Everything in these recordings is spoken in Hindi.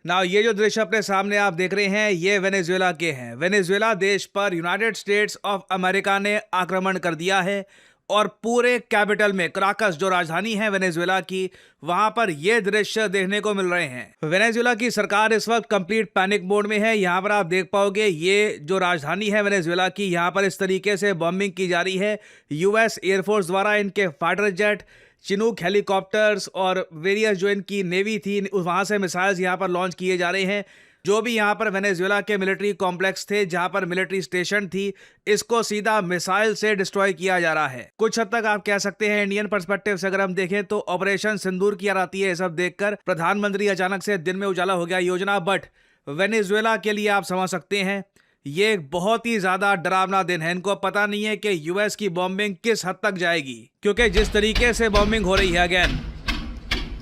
नाउ ये जो दृश्य अपने सामने आप देख रहे हैं ये वेनेजुएला के हैं। वेनेजुएला देश पर यूनाइटेड स्टेट्स ऑफ अमेरिका ने आक्रमण कर दिया है और पूरे कैपिटल में क्राकस जो राजधानी है वेनेजुएला की, वहां पर ये दृश्य देखने को मिल रहे हैं। वेनेजुएला की सरकार इस वक्त कंप्लीट पैनिक मोड में है। यहाँ पर आप देख पाओगे ये जो राजधानी है वेनेजुएला की, यहाँ पर इस तरीके से बॉम्बिंग की जा रही है यूएस एयरफोर्स द्वारा। इनके फाइटर जेट, चिनूक हेलीकॉप्टर्स और वेरियस जो इनकी नेवी थी वहां से मिसाइल्स यहां पर लॉन्च किए जा रहे हैं। जो भी यहां पर वेनेजुएला के मिलिट्री कॉम्प्लेक्स थे, जहां पर मिलिट्री स्टेशन थी, इसको सीधा मिसाइल से डिस्ट्रॉय किया जा रहा है। कुछ हद तक आप कह सकते हैं इंडियन पर्सपेक्टिव से अगर हम देखें तो ऑपरेशन सिंदूर की याद आती है सब देखकर। प्रधानमंत्री अचानक से दिन में उजाला हो गया योजना, बट वेनेजुएला के लिए आप समझ सकते हैं ये एक बहुत ही ज्यादा डरावना दिन है। इनको पता नहीं है कि यूएस की बॉम्बिंग किस हद तक जाएगी, क्योंकि जिस तरीके से बॉम्बिंग हो रही है, अगेन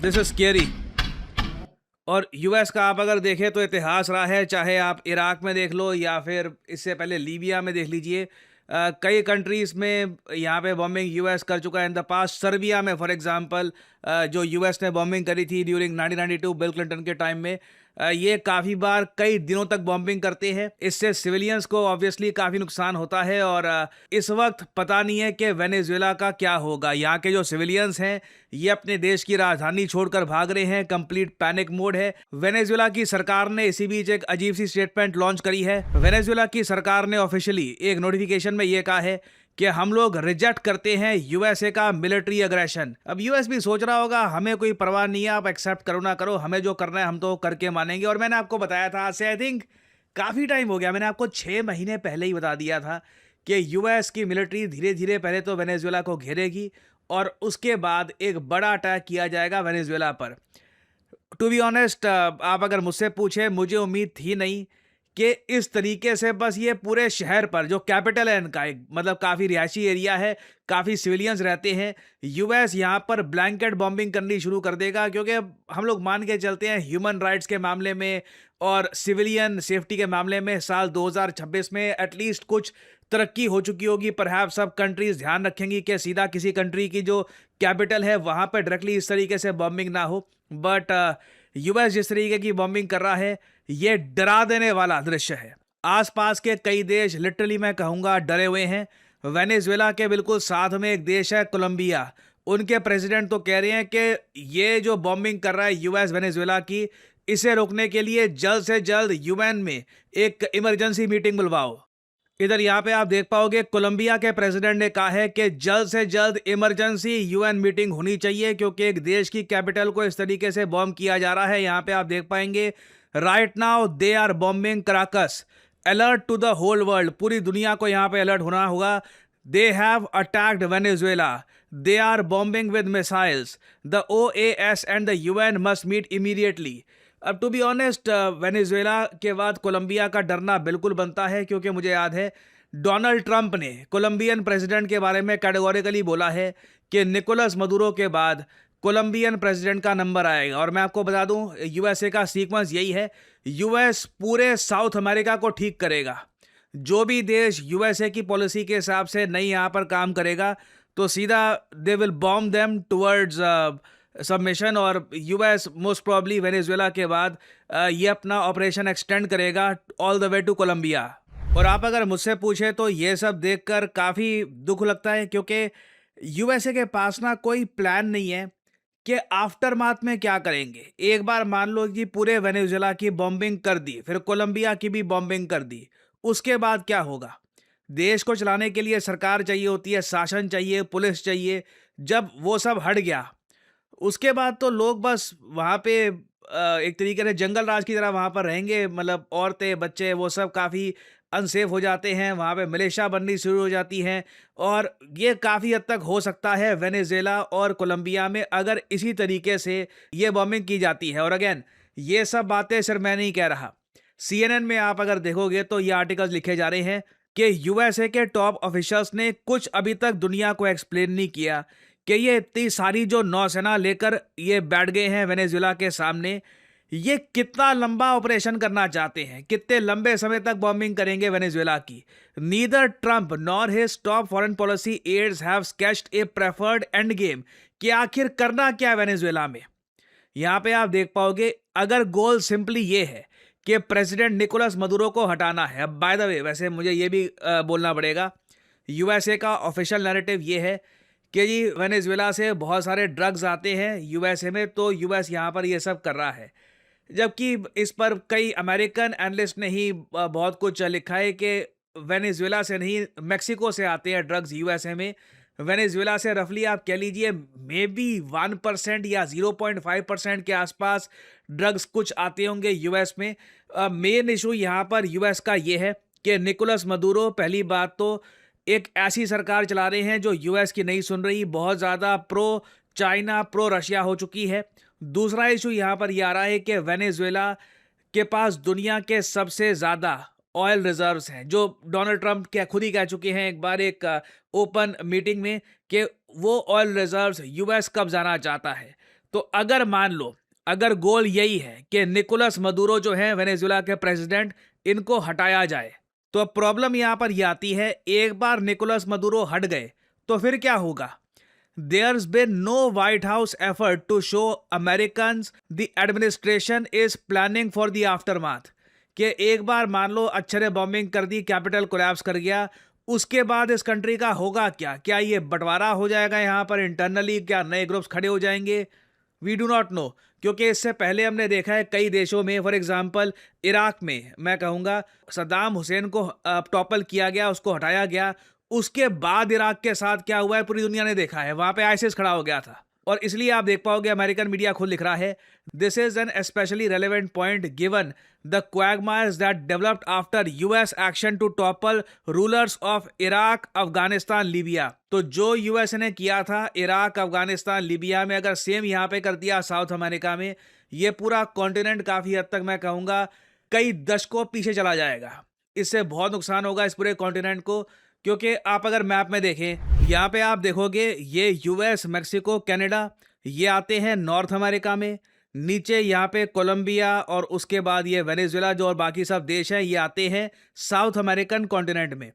दिस इज स्केरी। और यूएस का आप अगर देखें तो इतिहास रहा है, चाहे आप इराक में देख लो या फिर इससे पहले लीबिया में देख लीजिए। कई कंट्रीज में यहाँ पे बॉम्बिंग यूएस कर चुका है इन द पास्ट। सर्बिया में फॉर एग्जांपल जो यूएस ने बॉम्बिंग करी थी ड्यूरिंग 1992 बिल क्लिंटन के टाइम में, ये काफ़ी बार कई दिनों तक बॉम्बिंग करते हैं। इससे सिविलियंस को ऑब्वियसली काफ़ी नुकसान होता है और इस वक्त पता नहीं है कि वेनेजुएला का क्या होगा। यहाँ के जो सिविलियंस हैं ये अपने देश की राजधानी छोड़कर भाग रहे हैं, कंप्लीट पैनिक मोड है। वेनेजुएला की सरकार ने इसी बीच एक अजीब सी स्टेटमेंट लॉन्च करी है। वेनेजुएला की सरकार ने ऑफिशियली एक नोटिफिकेशन में ये कहा है कि हम लोग रिजेक्ट करते हैं यूएसए का मिलिट्री अग्रेशन। अब यूएस भी सोच रहा होगा हमें कोई परवाह नहीं है, आप एक्सेप्ट करो ना करो, हमें जो करना है हम तो करके मानेंगे। और मैंने आपको बताया था, आज से आई थिंक काफ़ी टाइम हो गया, मैंने आपको 6 महीने पहले ही बता दिया था कि यूएस की मिलिट्री धीरे धीरे पहले तो वेनेजुएला को घेरेगी और उसके बाद एक बड़ा अटैक किया जाएगा वेनेजुएला पर। टू बी ऑनेस्ट, आप अगर मुझसे पूछे, मुझे उम्मीद थी नहीं कि इस तरीके से बस ये पूरे शहर पर, जो कैपिटल है इनका, एक मतलब काफ़ी रिहायशी एरिया है, काफ़ी सिविलियंस रहते हैं, यूएस यहाँ पर ब्लैंकेट बॉम्बिंग करनी शुरू कर देगा। क्योंकि हम लोग मान के चलते हैं ह्यूमन राइट्स के मामले में और सिविलियन सेफ्टी के मामले में साल 2026 में एटलीस्ट कुछ तरक्की हो चुकी होगी। पर सब कंट्रीज ध्यान रखेंगी कि सीधा किसी कंट्री की जो कैपिटल है वहाँ पर डायरेक्टली इस तरीके से बॉम्बिंग ना हो। बट यूएस जिस तरीके की बॉम्बिंग कर रहा है ये डरा देने वाला दृश्य है। आसपास के कई देश लिटरली मैं कहूँगा डरे हुए हैं। वेनेजुएला के बिल्कुल साथ में एक देश है कोलंबिया, उनके प्रेसिडेंट तो कह रहे हैं कि ये जो बॉम्बिंग कर रहा है यूएस वेनेजुएला की, इसे रोकने के लिए जल्द से जल्द यूएन में एक इमरजेंसी मीटिंग बुलवाओ। इधर यहाँ पे आप देख पाओगे कोलंबिया के प्रेसिडेंट ने कहा है कि जल्द से जल्द इमरजेंसी यूएन मीटिंग होनी चाहिए, क्योंकि एक देश की कैपिटल को इस तरीके से बॉम्ब किया जा रहा है। यहाँ पे आप देख पाएंगे right now they are bombing Caracas, alert to the whole world, पूरी दुनिया को यहाँ पे अलर्ट होना होगा। They have attacked Venezuela, they are bombing with missiles, the OAS and the UN must meet immediately. अब टू बी ऑनेस्ट, वेनेजुएला के बाद कोलंबिया का डरना बिल्कुल बनता है, क्योंकि मुझे याद है डोनाल्ड ट्रंप ने कोलंबियन प्रेसिडेंट के बारे में कैटेगोरिकली बोला है कि निकोलस मदुरो के बाद कोलंबियन प्रेसिडेंट का नंबर आएगा। और मैं आपको बता दूं यूएसए का सीक्वेंस यही है, यूएस पूरे साउथ अमेरिका को ठीक करेगा। जो भी देश यूएसए की पॉलिसी के हिसाब से नहीं यहाँ पर काम करेगा तो सीधा they will bomb them towards submission. और यूएस मोस्ट प्रॉब्ली वेनेजुएला के बाद ये अपना ऑपरेशन एक्सटेंड करेगा all the way to Colombia. और आप अगर मुझसे पूछे तो ये सब देखकर काफ़ी दुख लगता है, क्योंकि यूएसए के पास ना कोई प्लान नहीं है कि आफ्टर माथ में क्या करेंगे। एक बार मान लो कि पूरे वेनेजुएला की बॉम्बिंग कर दी, फिर कोलंबिया की भी बॉम्बिंग कर दी, उसके बाद क्या होगा। देश को चलाने के लिए सरकार चाहिए होती है, शासन चाहिए, पुलिस चाहिए। जब वो सब हट गया उसके बाद तो लोग बस वहाँ पे एक तरीके से जंगल राज की तरह वहाँ पर रहेंगे। मतलब औरतें, बच्चे, वो सब काफ़ी अनसेफ हो जाते हैं, वहाँ पे मिलिशिया बननी शुरू हो जाती हैं। और ये काफ़ी हद तक हो सकता है वेनेजुएला और कोलंबिया में अगर इसी तरीके से ये बॉम्बिंग की जाती है। और अगेन ये सब बातें सिर्फ मैं नहीं कह रहा, सीएनएन में आप अगर देखोगे तो ये आर्टिकल्स लिखे जा रहे हैं कि यूएसए के टॉप ऑफिशियल्स ने कुछ अभी तक दुनिया को एक्सप्लेन नहीं किया कि ये इतनी सारी जो नौसेना लेकर ये बैठ गए हैं वेनेजुएला के सामने, ये कितना लंबा ऑपरेशन करना चाहते हैं, कितने लंबे समय तक बॉम्बिंग करेंगे वेनेजुएला की। Neither Trump nor his top foreign policy aides have sketched a preferred end game, कि आखिर करना क्या है वेनेजुएला में। यहाँ पे आप देख पाओगे, अगर गोल सिंपली ये है कि प्रेसिडेंट निकोलस मदुरो को हटाना है। अब बाय द वे, वैसे मुझे ये भी बोलना पड़ेगा, यूएसए का ऑफिशियल नैरेटिव ये है कि जी वेनेजुएला से बहुत सारे ड्रग्स आते हैं यूएसए में, तो यूएस यहाँ पर ये सब कर रहा है। जबकि इस पर कई अमेरिकन एनालिस्ट ने ही बहुत कुछ लिखा है कि वेनेजुएला से नहीं, मेक्सिको से आते हैं ड्रग्स यूएसए में। वेनेजुएला से रफली आप कह लीजिए मे बी 1% या 0.5% के आसपास ड्रग्स कुछ आते होंगे यूएस में। मेन इशू यहाँ पर यूएस का ये है कि निकोलस मदुरो पहली बात तो एक ऐसी सरकार चला रहे हैं जो यूएस की नहीं सुन रही, बहुत ज़्यादा प्रो चाइना प्रो रशिया हो चुकी है। दूसरा इशू यहाँ पर यह आ रहा है कि वेनेजुएला के पास दुनिया के सबसे ज़्यादा ऑयल रिजर्व्स हैं, जो डोनाल्ड ट्रंप के खुद ही कह चुके हैं एक बार एक ओपन मीटिंग में कि वो ऑयल रिजर्व्स यूएस कब जाना चाहता है। तो अगर मान लो, अगर गोल यही है कि निकोलस मदुरो जो है वेनेजुएला के प्रेसिडेंट, इनको हटाया जाए, तो अब प्रॉब्लम यहाँ पर यह आती है, एक बार निकोलस मदुरो हट गए तो फिर क्या होगा? There's been no White House effort to show Americans the administration is planning for the aftermath. कि एक बार मान लो अच्छे ने बॉम्बिंग कर दी, कैपिटल कोलैप्स कर गया, उसके बाद इस कंट्री का होगा क्या? क्या ये बंटवारा हो जाएगा यहाँ पर इंटरनली? क्या नए ग्रुप्स खड़े हो जाएंगे? वी डू नॉट नो, क्योंकि इससे पहले हमने देखा है कई देशों में, फॉर एग्जांपल इराक में मैं कहूँगा सद्दाम हुसैन को टॉपल किया गया, उसको हटाया गया। उसके बाद इराक के साथ क्या हुआ है पूरी दुनिया ने देखा है, वहां पे आईसिस खड़ा हो गया था। और इसलिए आप देख पाओगे अमेरिकन मीडिया खुद लिख रहा है, this is an especially relevant point given the quagmires that developed after US action to topple rulers of Iraq, Afghanistan, Libya. तो जो यूएस ने किया था इराक, अफगानिस्तान, लीबिया में, अगर सेम यहाँ पे कर दिया साउथ अमेरिका में, ये पूरा कॉन्टिनेंट काफी हद तक मैं कहूँगा कई दशकों पीछे चला जाएगा। इससे बहुत नुकसान होगा इस पूरे कॉन्टिनेंट को, क्योंकि आप अगर मैप में देखें, यहाँ पे आप देखोगे ये यूएस, मैक्सिको, कनाडा, ये आते हैं नॉर्थ अमेरिका में। नीचे यहाँ पे कोलंबिया और उसके बाद ये वेनेजुएला जो और बाकी सब देश हैं, ये आते हैं साउथ अमेरिकन कॉन्टिनेंट में।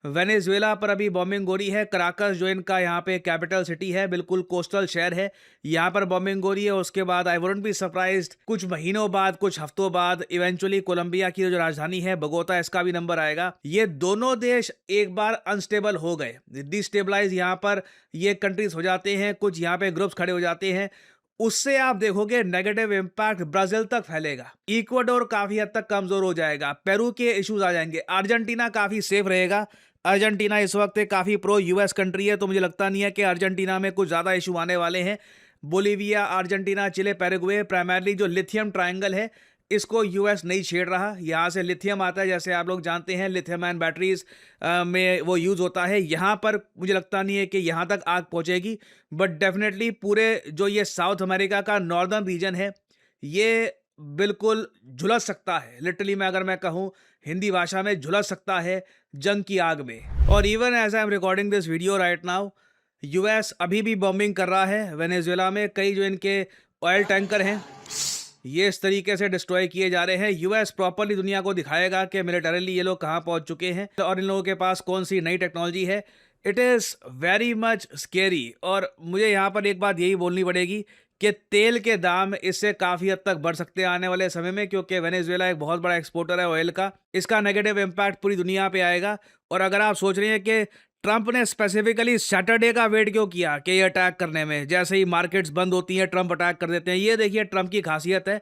वेनेजुएला पर अभी बॉम्बिंग हो रही है, कराकस जो इनका यहाँ पे कैपिटल सिटी है, बिल्कुल कोस्टल शहर है, यहाँ पर बॉम्बिंग हो रही है। उसके बाद आई वुडंट बी सरप्राइज्ड कुछ महीनों बाद, कुछ हफ्तों बाद इवेंचुअली कोलंबिया की जो राजधानी है बगोता, इसका भी नंबर आएगा। ये दोनों देश एक बार अनस्टेबल हो गए, डिस्टेबलाइज यहाँ पर ये कंट्रीज हो जाते हैं, कुछ यहाँ पे ग्रुप्स खड़े हो जाते हैं। उससे आप देखोगे नेगेटिव इंपैक्ट ब्राजील तक फैलेगा, इक्वाडोर काफी हद तक कमजोर हो जाएगा, पेरू के इश्यूज आ जाएंगे, अर्जेंटीना काफी सेफ रहेगा। अर्जेंटीना इस वक्त काफी प्रो यूएस कंट्री है, तो मुझे लगता नहीं है कि अर्जेंटीना में कुछ ज्यादा इशू आने वाले हैं। बोलीविया, अर्जेंटीना, चिले, पैराग्वे, प्राइमरली जो लिथियम ट्रायंगल है, इसको यूएस नहीं छेड़ रहा। यहाँ से लिथियम आता है, जैसे आप लोग जानते हैं लिथियम आयन बैटरीज में वो यूज होता है। यहाँ पर मुझे लगता नहीं है कि यहाँ तक आग पहुँचेगी, बट डेफिनेटली पूरे जो ये साउथ अमेरिका का नॉर्दर्न रीजन है, ये बिल्कुल झुलस सकता है। लिटरली मैं अगर मैं कहूँ हिंदी भाषा में, झुलस सकता है जंग की आग में। और even as I am recording this video right now, US अभी भी बॉम्बिंग कर रहा है वेनेजुएला में। कई जो इनके ऑयल टैंकर हैं ये इस तरीके से डिस्ट्रॉय किए जा रहे हैं। यूएस प्रॉपरली दुनिया को दिखाएगा कि मिलिटरीली ये लोग कहाँ पहुँच चुके हैं और इन लोगों के पास कौन सी नई टेक्नोलॉजी है। It is very much scary. और मुझे यहाँ पर एक बात यही बोलनी पड़ेगी कि तेल के दाम इससे काफ़ी हद तक बढ़ सकते हैं आने वाले समय में, क्योंकि वेनेजुएला एक बहुत बड़ा एक्सपोर्टर है ऑयल का। इसका नेगेटिव इम्पैक्ट पूरी दुनिया पे आएगा। और अगर आप सोच रहे हैं कि ट्रंप ने स्पेसिफिकली सैटरडे का वेट क्यों किया कि ये अटैक करने में, जैसे ही मार्केट्स बंद होती हैं ट्रंप अटैक कर देते हैं। ये देखिए ट्रंप की खासियत है,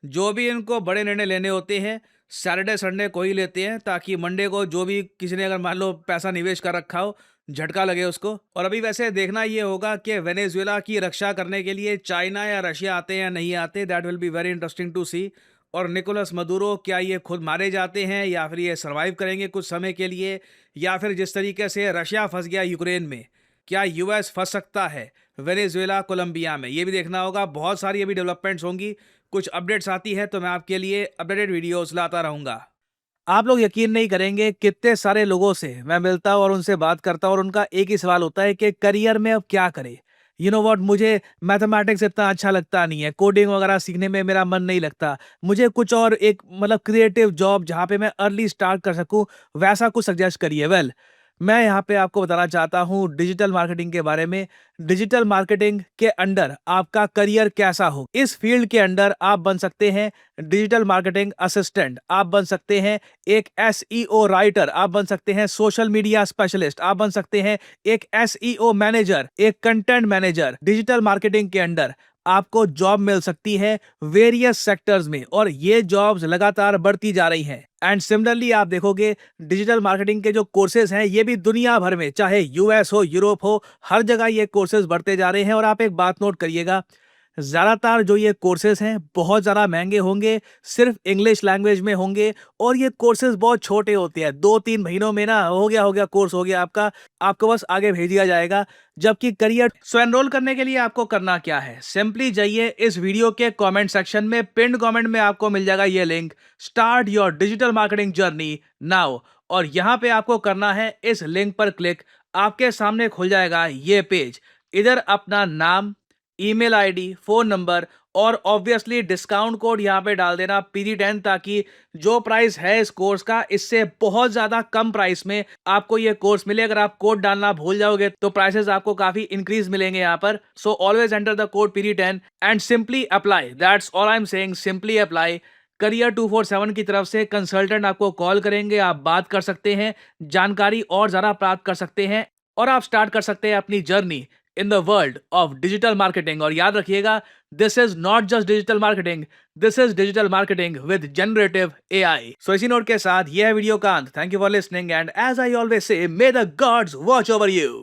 जो भी इनको बड़े निर्णय लेने होते हैं सैटरडे संडे को ही लेते हैं, ताकि मंडे को जो भी किसी ने अगर मान लो पैसा निवेश कर रखा हो, झटका लगे उसको। और अभी वैसे देखना ये होगा कि वेनेजुएला की रक्षा करने के लिए चाइना या रशिया आते हैं या नहीं आते, that will be very interesting to see. और निकोलस मदुरो क्या ये खुद मारे जाते हैं या फिर ये सर्वाइव करेंगे कुछ समय के लिए, या फिर जिस तरीके से रशिया फंस गया यूक्रेन में, क्या यूएस फंस सकता है वेनेजुएला, कोलंबिया में, ये भी देखना होगा। बहुत सारी अभी डेवलपमेंट्स होंगी, कुछ अपडेट्स आती है तो मैं आपके लिए अपडेटेड वीडियोस लाता रहूँगा। आप लोग यकीन नहीं करेंगे कितने सारे लोगों से मैं मिलता हूँ और उनसे बात करता हूँ और उनका एक ही सवाल होता है कि करियर में अब क्या करें। यू नो व्हाट, मुझे मैथमेटिक्स इतना अच्छा लगता नहीं है, कोडिंग वगैरह सीखने में मेरा मन नहीं लगता, मुझे कुछ और एक मतलब क्रिएटिव जॉब जहाँ पे मैं अर्ली स्टार्ट कर सकूँ, वैसा कुछ सजेस्ट करिए। वेल, मैं यहाँ पे आपको बताना चाहता हूँ डिजिटल मार्केटिंग के बारे में। डिजिटल मार्केटिंग के अंडर आपका करियर कैसा हो, इस फील्ड के अंडर आप बन सकते हैं डिजिटल मार्केटिंग असिस्टेंट, आप बन सकते हैं एक एसईओ राइटर, आप बन सकते हैं सोशल मीडिया स्पेशलिस्ट, आप बन सकते हैं एक एसईओ मैनेजर, एक कंटेंट मैनेजर। डिजिटल मार्केटिंग के अंडर आपको जॉब मिल सकती है वेरियस सेक्टर्स में, और ये जॉब्स लगातार बढ़ती जा रही हैं। एंड सिमिलरली आप देखोगे डिजिटल मार्केटिंग के जो कोर्सेज हैं ये भी दुनिया भर में, चाहे यूएस हो, यूरोप हो, हर जगह ये कोर्सेज बढ़ते जा रहे हैं। और आप एक बात नोट करिएगा, ज़्यादातर जो ये कोर्सेज हैं बहुत ज़्यादा महंगे होंगे, सिर्फ इंग्लिश लैंग्वेज में होंगे, और ये कोर्सेज बहुत छोटे होते हैं। 2-3 महीनों में ना हो गया कोर्स हो गया आपका, आपको बस आगे भेज दिया जाएगा। जबकि करियर सो एनरोल करने के लिए आपको करना क्या है, सिंपली जाइए इस वीडियो के कमेंट सेक्शन में, पिन्ड कमेंट में आपको मिल जाएगा ये link, start your digital marketing journey now. और यहाँ पे आपको करना है इस लिंक पर क्लिक, आपके सामने खुल जाएगा ये पेज। इधर अपना नाम, ईमेल आईडी, फोन नंबर और ऑब्वियसली डिस्काउंट कोड यहाँ पे डाल देना PD10, ताकि जो प्राइस है इस कोर्स का इससे बहुत ज्यादा कम प्राइस में आपको ये कोर्स मिले। अगर आप कोड डालना भूल जाओगे तो प्राइसेस आपको काफी इंक्रीज मिलेंगे यहाँ पर। So always enter the code PD10 and simply apply, that's all I am saying, simply apply. Career 247 की तरफ से कंसल्टेंट आपको कॉल करेंगे, आप बात कर सकते हैं, जानकारी और ज्यादा प्राप्त कर सकते हैं, और आप स्टार्ट कर सकते हैं अपनी journey in the world of digital marketing. और याद रखिएगा, this is not just digital marketing, this is digital marketing with generative AI. So इसी नोट के साथ यह वीडियो का अंत। Thank you for listening and as I always say, may the gods watch over you.